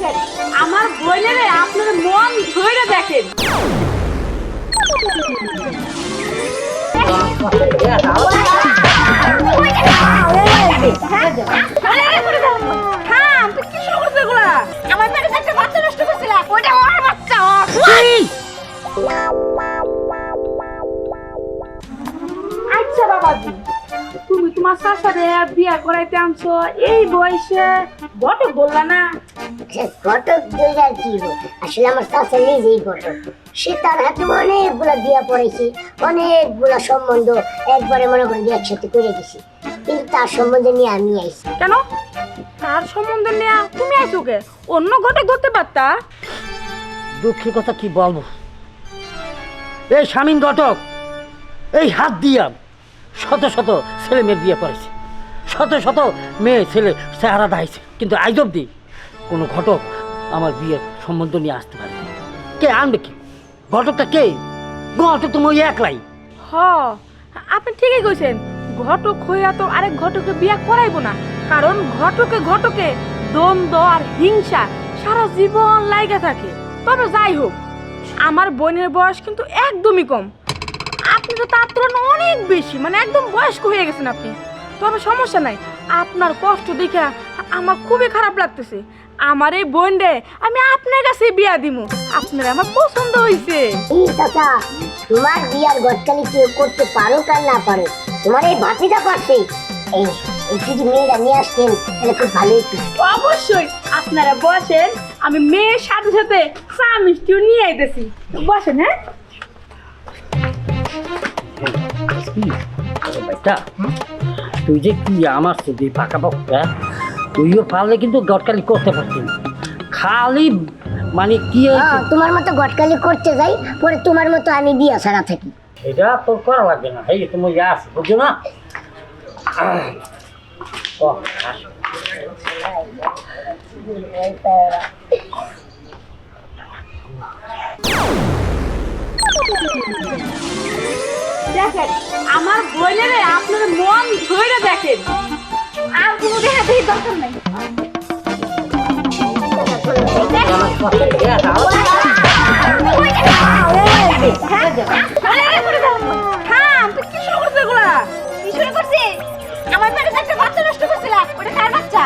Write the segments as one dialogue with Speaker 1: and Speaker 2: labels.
Speaker 1: দেখেন আমার বোনের আপনার মন ধরে দেখেন। আমার বাড়িতে একটা বাচ্চা নষ্ট করছিল, ওটা ওর বাচ্চা। আচ্ছা বাবাজি, তুমি তোমার শাশুড়ে বিয়া করাইতে আনছো এই বয়সে, ঘটক বললা না?
Speaker 2: ঘটক দুইটার কি আসলে আমার চাচা নিজেই ঘটক। সে তার হাতে অনেকগুলা বিয়া পড়েছে, অনেকগুলা সম্বন্ধ একবারে মনে করে একসাথে করে দিছি, কিন্তু তার সম্বন্ধে নিয়ে আমি আইছি।
Speaker 1: কেন তার সম্বন্ধে নিয়ে তুমি আইছো কে? অন্য ঘটক ধরতে পারতা।
Speaker 3: দুঃখের কথা কি বলবো, এই স্বামীন ঘটক এই হাত দিয়া শত শত ছেলে মেয়ের বিয়ে করেছে, শত শত মেয়ে ছেলে চেহারা দাইছে, কিন্তু আজ অব্দি কোনো ঘটক আমার বিয়ের সম্বন্ধ নিয়ে আসতে পারে। কে আনবে? কি ঘটকটা কে? ঘটক তো মই একলাই।
Speaker 1: হ, আপনি ঠিকই কইছেন, ঘটক হইয়া তো আরেক ঘটকে বিয়া করাইবো না, কারণ ঘটকে ঘটকে দ্বন্দ্ব আর হিংসা সারা জীবন লাগা থাকে। তবে যাই হোক, আমার বোনের বয়স কিন্তু একদমই কম, আপনি তো তার তুলনায় অনেক বেশি, মানে একদম বয়স্ক হয়ে গেছেন আপনি। তবে সমস্যা নাই, আপনার কষ্ট দেখে আমার খুবই খারাপ লাগতেছে। আমার এই বোন রে আমি আপনার কাছে বিয়া দিমু, আপনার আমার পছন্দ হইছে।
Speaker 2: এই চাচা, তোমার বিয়ার গটকালি কেউ করতে পারো আর না পারো, তোমার এই ভাতিটা পারছে। এই এই যদি মেয়েরা নিয়ে আসতেন তাহলে খুব ভালো হতো।
Speaker 1: অবশ্যই, আপনারা বসেন, আমি মেয়ের সাথে সাথে চা মিষ্টিও নিয়ে আইতেছি। বসেন। হ্যাঁ
Speaker 3: তুই যে কি আমার শুধু পাকা বক্তা, তুইও পারলে কিন্তু গটকালি করতে পারতি না। খালি মানে কি
Speaker 2: তোমার মতো গটকালি করতে যাই, পরে তোমার মতো আমি বিয়া ছাড়া থাকি।
Speaker 3: এটা তোর করা লাগবে না, এই তুমি আস, বুঝছো না?
Speaker 1: দেখেন আমার বোনের আপনার মন ধরে দেখেন, আর কোনো দেখাতে দরকার নাই। আমার বাড়িতে একটা বাচ্চা নষ্ট করছিল, ওটা কার বাচ্চা?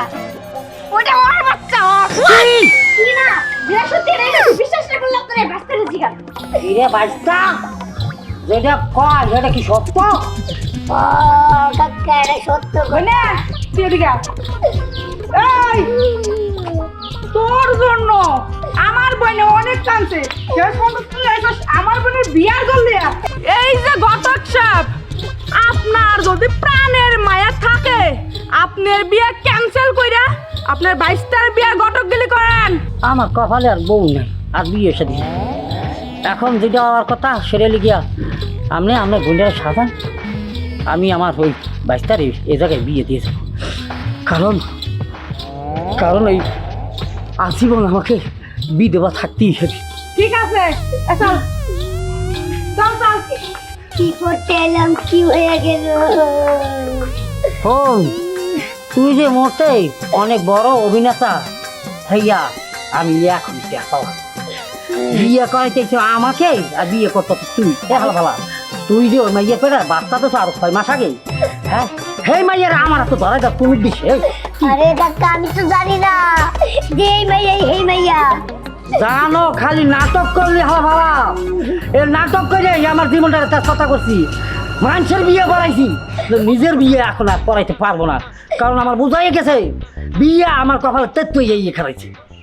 Speaker 1: ওটা ওর বাচ্চা। কি না সত্যি বিশ্বাস না করলে আপনার বাচ্চাটা জিগা।
Speaker 3: রে বাচ্চা, যেটা কয় সেটা কি সত্য?
Speaker 2: ও কাকা, এটা সত্য
Speaker 1: না তুই এদিকে আয়। এই তোর জন্য আমার বোনে অনেক কাঁদছে, শেষ পর্যন্ত তুই আইছস আমার বোনের বিয়ার করলি। এই যে ঘটক সাহেব, আপনার যদি প্রাণের মায়া থাকে আপনার বিয়া ক্যান্সেল কইরা আপনার 22টার বিয়া ঘটক গেলি করেন।
Speaker 3: আমার কপালে আর বউ নাই, আর বিয়ে সাথে এখন যেটা আমার কথা সেরে লিখিয়া আপনি আপনার বোনের সাজান, আমি আমার ওই 22 তারিখ এ জায়গায় বিয়ে দিয়েছি। কারণ কারণ ওই আজীবন আমাকে বিধবা থাকতেই হবে।
Speaker 1: ঠিক আছে, চল চল চল।
Speaker 2: কি করতে এলাম, কি হয়ে গেল?
Speaker 3: শোন, তুই যে মোটে অনেক বড় অভিনেতা হইয়া আমি এখন বিয়ে করাইতেছ আমাকে, আর বিয়ে করতে তুই ভালো ভালো। তুই যে ওই মাইয়া পেড়া বাচ্চা তো আরো 6 মাস আগে। হ্যাঁ, হে মাইয়ার আমার তো ধরে যা তুমি দিস।
Speaker 2: আরে কাকা, আমি তো জানি না যে এই মাইয়া এই মাইয়া।
Speaker 3: জানো, খালি নাটক করলি হা ভাবা। এ নাটক করে আমার জীবনটা তার কথা করছি, মানুষের বিয়ে করাইছি, নিজের বিয়ে এখন আর করাইতে পারবো না, কারণ আমার বোঝাই গেছে বিয়ে আমার কপালে তেত্তুই খারাইছে।